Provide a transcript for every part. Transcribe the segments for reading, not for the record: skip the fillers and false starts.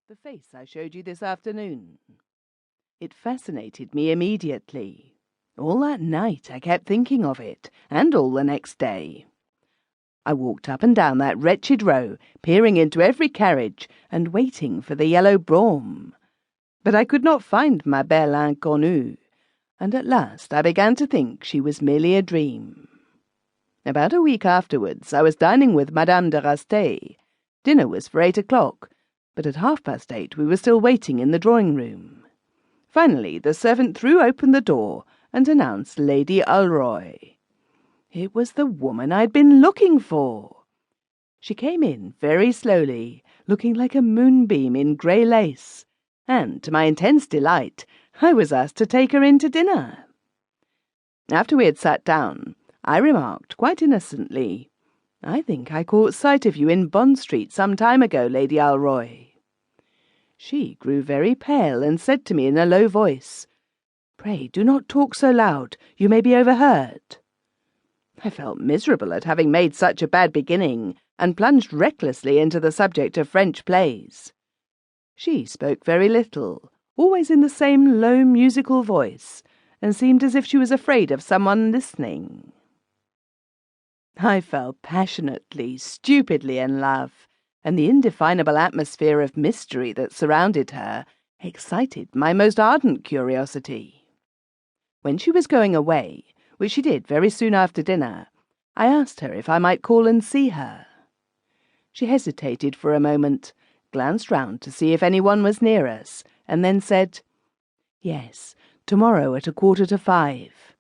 the face I showed you this afternoon. It fascinated me immediately. All that night I kept thinking of it, and all the next day. I walked up and down that wretched row, peering into every carriage and waiting for the yellow brougham. But I could not find ma belle inconnue, and at last I began to think she was merely a dream. About a week afterwards I was dining with Madame de Rasteil. Dinner was for 8 o'clock, but at 8:30 we were still waiting in the drawing-room. Finally the servant threw open the door and announced Lady Alroy. It was the woman I'd been looking for. She came in very slowly, looking like a moonbeam in grey lace, and, to my intense delight, I was asked to take her in to dinner. After we had sat down, I remarked quite innocently, "I think I caught sight of you in Bond Street some time ago, Lady Alroy." She grew very pale and said to me in a low voice, "Pray do not talk so loud, you may be overheard." I felt miserable at having made such a bad beginning, and plunged recklessly into the subject of French plays. She spoke very little, always in the same low musical voice, and seemed as if she was afraid of someone listening. I fell passionately, stupidly in love, and the indefinable atmosphere of mystery that surrounded her excited my most ardent curiosity. When she was going away, which she did very soon after dinner, I asked her if I might call and see her. She hesitated for a moment, glanced round to see if anyone was near us, and then said, "Yes, tomorrow at 5:15.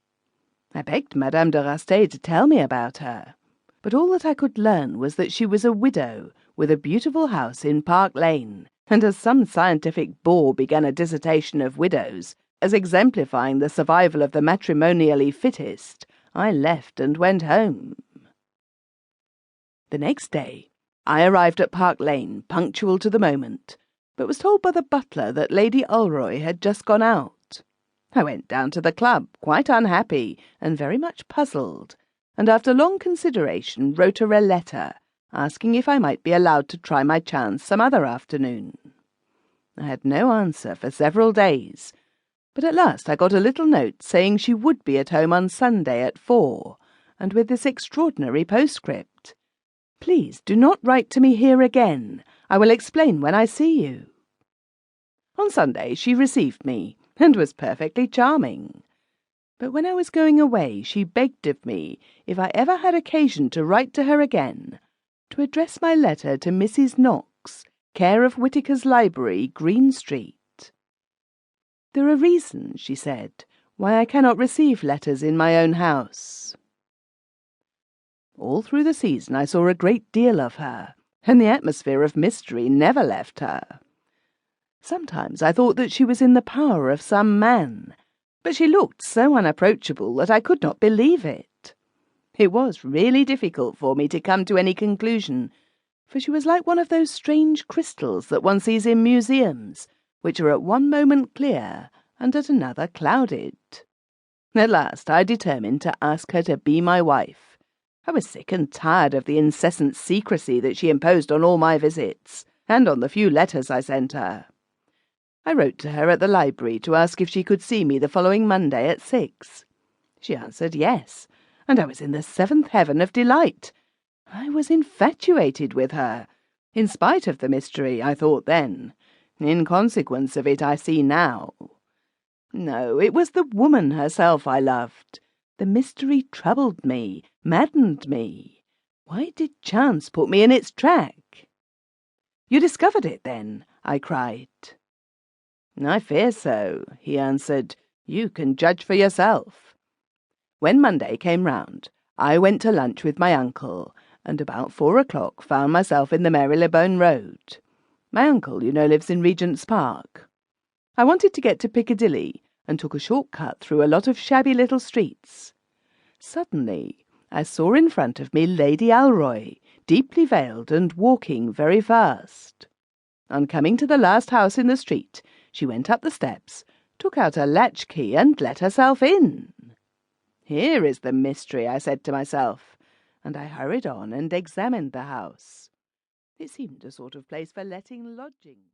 I begged Madame de Rasteil to tell me about her, but all that I could learn was that she was a widow with a beautiful house in Park Lane, and as some scientific bore began a dissertation of widows as exemplifying the survival of the matrimonially fittest, I left and went home. The next day I arrived at Park Lane punctual to the moment, but was told by the butler that Lady Alroy had just gone out. I went down to the club, quite unhappy and very much puzzled, and after long consideration wrote her a letter, asking if I might be allowed to try my chance some other afternoon. I had no answer for several days, but at last I got a little note saying she would be at home on Sunday at 4, and with this extraordinary postscript, "Please do not write to me here again. I will explain when I see you." On Sunday she received me, and was perfectly charming. But when I was going away, she begged of me, if I ever had occasion to write to her again, to address my letter to Mrs. Knox, care of Whitaker's Library, Green Street. "There are reasons," she said, "why I cannot receive letters in my own house." All through the season I saw a great deal of her, and the atmosphere of mystery never left her. Sometimes I thought that she was in the power of some man, but she looked so unapproachable that I could not believe it. It was really difficult for me to come to any conclusion, for she was like one of those strange crystals that one sees in museums, which are at one moment clear and at another clouded. At last I determined to ask her to be my wife. I was sick and tired of the incessant secrecy that she imposed on all my visits, and on the few letters I sent her. I wrote to her at the library to ask if she could see me the following Monday at 6. She answered yes, and I was in the 7th heaven of delight. I was infatuated with her, in spite of the mystery, I thought then. In consequence of it, I see now. No, it was the woman herself I loved. The mystery troubled me, maddened me. Why did chance put me in its track? "You discovered it, then?" I cried. "I fear so," he answered. "You can judge for yourself." When Monday came round, I went to lunch with my uncle, and about 4 o'clock found myself in the Marylebone Road. My uncle, you know, lives in Regent's Park. I wanted to get to Piccadilly, and took a short cut through a lot of shabby little streets. Suddenly I saw in front of me Lady Alroy, deeply veiled and walking very fast. On coming to the last house in the street, she went up the steps, took out a latchkey, and let herself in. "Here is the mystery," I said to myself, and I hurried on and examined the house. It seemed a sort of place for letting lodgings.